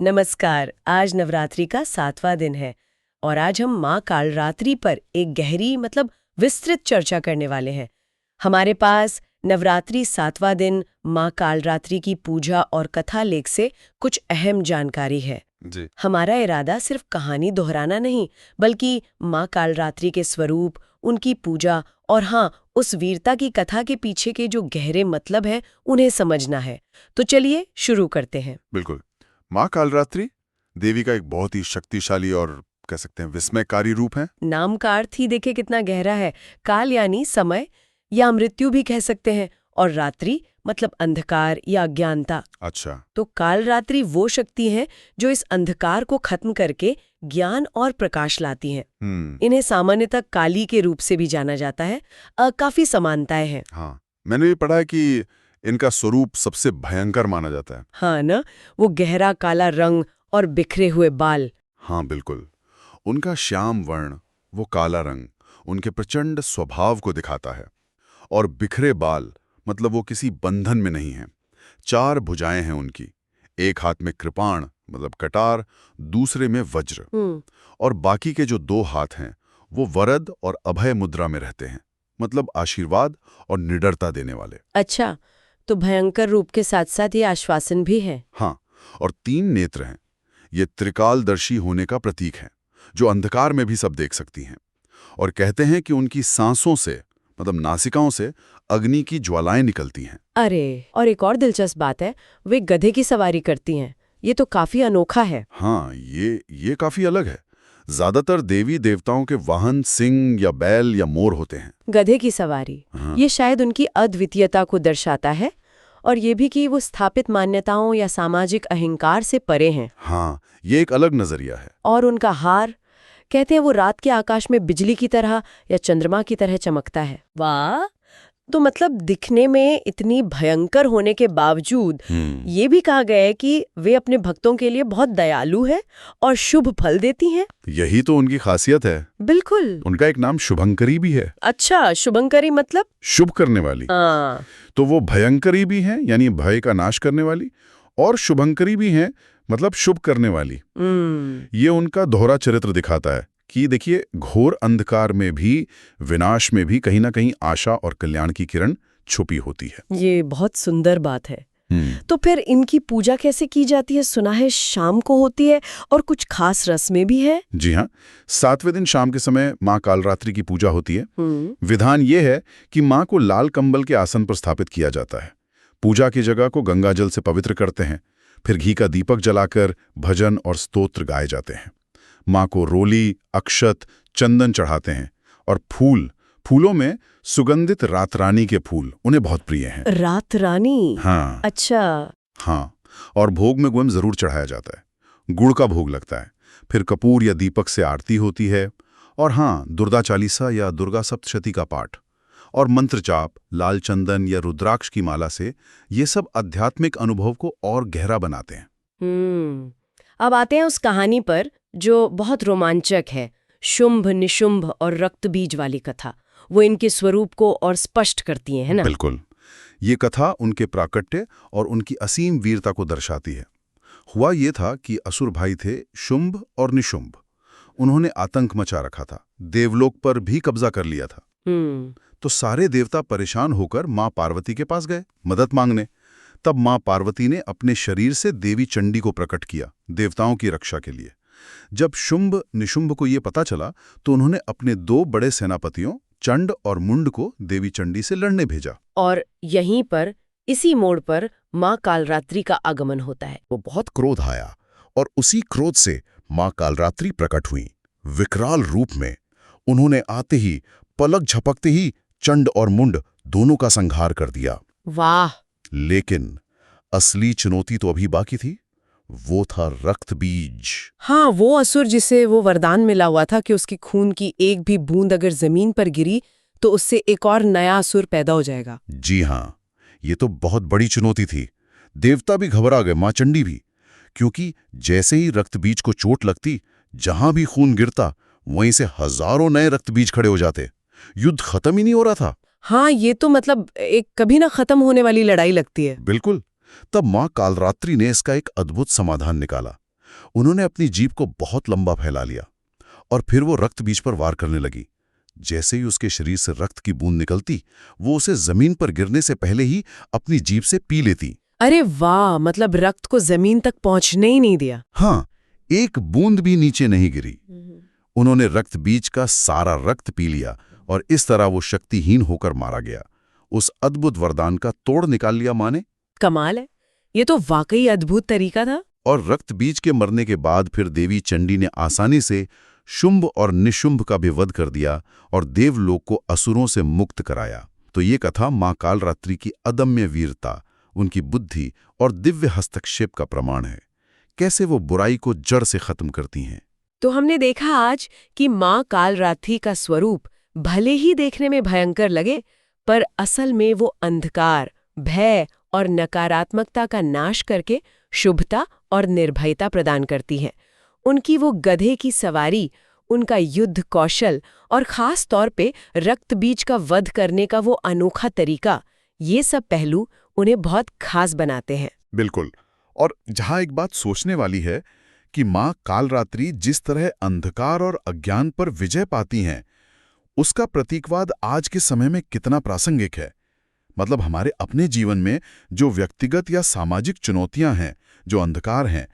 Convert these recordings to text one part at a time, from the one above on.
नमस्कार। आज नवरात्रि का 7वां दिन है और आज हम माँ कालरात्रि पर एक गहरी विस्तृत चर्चा करने वाले हैं। हमारे पास नवरात्रि 7वां दिन माँ कालरात्रि की पूजा और कथा लेख से कुछ अहम जानकारी है। जी। हमारा इरादा सिर्फ कहानी दोहराना नहीं, बल्कि माँ कालरात्रि के स्वरूप, उनकी पूजा और हाँ, उस वीरता की कथा के पीछे के जो गहरे मतलब है उन्हें समझना है। तो चलिए शुरू करते हैं। बिल्कुल। माँ कालरात्रि देवी का एक बहुत ही शक्तिशाली और कह सकते हैं विस्मयकारी रूप है। नाम का अर्थ ही देखिए कितना गहरा है। काल यानी समय या मृत्यु भी कह सकते हैं, और रात्रि मतलब अंधकार या अज्ञानता। अच्छा। तो काल रात्रि वो शक्ति है जो इस अंधकार को खत्म करके ज्ञान और प्रकाश लाती हैं। इन्हें सामान्यतः काली के रूप से भी जाना जाता है। काफी समानताएं हैं। हाँ, मैंने भी पढ़ा है कि इनका स्वरूप सबसे भयंकर माना जाता है। हाँ ना, वो गहरा काला रंग और बिखरे हुए बाल। हाँ बिल्कुल। उनका श्याम वर्ण, वो काला रंग, उनके प्रचंड स्वभाव को दिखाता है। और बिखरे बाल मतलब वो किसी बंधन में नहीं है। 4 भुजाएं हैं उनकी। एक हाथ में कृपाण मतलब कटार, दूसरे में वज्र। और बाकी के जो 2 हाथ हैं वो वरद और अभय मुद्रा में रहते हैं, मतलब आशीर्वाद और निडरता देने वाले। अच्छा, तो भयंकर रूप के साथ साथ ये आश्वासन भी है। हाँ, और 3 नेत्र हैं। ये त्रिकालदर्शी होने का प्रतीक है, जो अंधकार में भी सब देख सकती हैं। और कहते हैं कि उनकी सांसों से मतलब नासिकाओं से अग्नि की ज्वालाएं निकलती हैं। अरे, और एक और दिलचस्प बात है, वे गधे की सवारी करती हैं। ये तो काफी अनोखा है। हाँ, ये काफी अलग है। ज्यादातर देवी देवताओं के वाहन सिंह या बैल या मोर होते हैं। गधे की सवारी, हाँ। ये शायद उनकी अद्वितीयता को दर्शाता है, और ये भी कि वो स्थापित मान्यताओं या सामाजिक अहंकार से परे हैं। हाँ, ये एक अलग नजरिया है। और उनका हार, कहते हैं वो रात के आकाश में बिजली की तरह या चंद्रमा की तरह चमकता है। वाह! तो दिखने में इतनी भयंकर होने के बावजूद ये भी कहा गया है कि वे अपने भक्तों के लिए बहुत दयालु है और शुभ फल देती हैं। यही तो उनकी खासियत है। बिल्कुल। उनका एक नाम शुभंकरी भी है। अच्छा, शुभंकरी मतलब? शुभ करने वाली। हाँ। तो वो भयंकरी भी हैं, यानी भय का नाश करने वाली, और शुभंकरी भी हैं, मतलब शुभ करने वाली। ये उनका दोहरा चरित्र दिखाता है कि देखिए, घोर अंधकार में भी, विनाश में भी कहीं ना कहीं आशा और कल्याण की किरण छुपी होती है। ये बहुत सुंदर बात है। तो फिर इनकी पूजा कैसे की जाती है? सुना है शाम को होती है और कुछ खास रस्में भी है। जी हाँ, 7वें दिन शाम के समय माँ कालरात्रि की पूजा होती है। विधान ये है कि माँ को लाल कंबल के आसन पर स्थापित किया जाता है। पूजा की जगह को गंगा जल से पवित्र करते हैं। फिर घी का दीपक जलाकर भजन और स्तोत्र गाए जाते हैं। माँ को रोली, अक्षत, चंदन चढ़ाते हैं। और फूलों में सुगंधित रातरानी के फूल उन्हें बहुत प्रिय हैं। रातरानी? हाँ। अच्छा। हाँ, और भोग में गुम जरूर चढ़ाया जाता है। गुड़ का भोग लगता है। फिर कपूर या दीपक से आरती होती है। और हाँ, दुर्गा चालीसा या दुर्गा सप्तशती का पाठ और मंत्र जाप, लाल चंदन या रुद्राक्ष की माला से ये सब आध्यात्मिक अनुभव को और गहरा बनाते हैं। अब आते हैं उस कहानी पर जो बहुत रोमांचक है, शुंभ निशुंभ और रक्तबीज वाली कथा। वो इनके स्वरूप को और स्पष्ट करती है ना? बिल्कुल। ये कथा उनके प्राकट्य और उनकी असीम वीरता को दर्शाती है। हुआ ये था कि असुर भाई थे शुंभ और निशुंभ। उन्होंने आतंक मचा रखा था, देवलोक पर भी कब्जा कर लिया था। तो सारे देवता परेशान होकर माँ पार्वती के पास गए मदद मांगने। तब माँ पार्वती ने अपने शरीर से देवी चंडी को प्रकट किया, देवताओं की रक्षा के लिए। जब शुंभ निशुंभ को ये पता चला तो उन्होंने अपने 2 बड़े सेनापतियों चंड और मुंड को देवी चंडी से लड़ने भेजा। और यहीं पर, इसी मोड़ पर माँ कालरात्रि का आगमन होता है। वो बहुत क्रोध आया और उसी क्रोध से माँ कालरात्रि प्रकट हुई विकराल रूप में। उन्होंने आते ही, पलक झपकते ही चंड और मुंड दोनों का संहार कर दिया। वाह! लेकिन असली चुनौती तो अभी बाकी थी। वो था रक्त बीज। हाँ, वो असुर जिसे वो वरदान मिला हुआ था कि उसकी खून की एक भी बूंद अगर जमीन पर गिरी तो उससे एक और नया असुर पैदा हो जाएगा। जी हाँ, ये तो बहुत बड़ी चुनौती थी। देवता भी घबरा गए, माँ चंडी भी, क्योंकि जैसे ही रक्त बीज को चोट लगती, जहां भी खून गिरता वहीं से हजारों नए रक्त बीज खड़े हो जाते। युद्ध खत्म ही नहीं हो रहा था। हाँ, ये तो एक कभी ना खत्म होने वाली लड़ाई लगती है। बिल्कुल। तब माँ कालरात्रि ने इसका एक अद्भुत समाधान निकाला। उन्होंने अपनी जीभ को बहुत लंबा फैला लिया और फिर वो रक्त बीज पर वार करने लगी। जैसे ही उसके शरीर से रक्त की बूंद निकलती, वो उसे जमीन पर गिरने से पहले ही अपनी जीभ से पी लेती। अरे वाह, मतलब रक्त को जमीन तक पहुंचने ही नहीं दिया। हाँ, एक बूंद भी नीचे नहीं गिरी। उन्होंने रक्त बीज का सारा रक्त पी लिया और इस तरह वो शक्तिहीन होकर मारा गया। उस अद्भुत वरदान का तोड़ निकाल लिया माँ ने। कमाल है, ये तो वाकई अद्भुत तरीका था। और रक्त बीज के मरने के बाद फिर देवी चंडी ने आसानी से शुंभ और निशुंभ का भी वध कर दिया और देवलोक को असुरों से मुक्त कराया। तो ये कथा माँ कालरात्रि की अदम्य वीरता, उनकी बुद्धि और दिव्य हस्तक्षेप का प्रमाण है, कैसे वो बुराई को जड़ से खत्म करती हैं। तो हमने देखा आज कि माँ कालरात्रि का स्वरूप भले ही देखने में भयंकर लगे, पर असल में वो अंधकार, भय और नकारात्मकता का नाश करके शुभता और निर्भयता प्रदान करती है। उनकी वो गधे की सवारी, उनका युद्ध कौशल और खास तौर पे रक्त बीज का वध करने का वो अनोखा तरीका, ये सब पहलू उन्हें बहुत खास बनाते हैं। बिल्कुल। और जहां एक बात सोचने वाली है कि माँ कालरात्रि जिस तरह अंधकार और अज्ञान पर विजय पाती हैं, उसका प्रतीकवाद आज के समय में कितना प्रासंगिक है। मतलब हमारे अपने जीवन में जो व्यक्तिगत या सामाजिक चुनौतियां हैं, जो अंधकार हैं,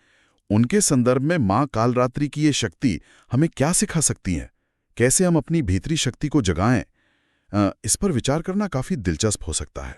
उनके संदर्भ में माँ कालरात्रि की ये शक्ति हमें क्या सिखा सकती है, कैसे हम अपनी भीतरी शक्ति को जगाएं। इस पर विचार करना काफी दिलचस्प हो सकता है।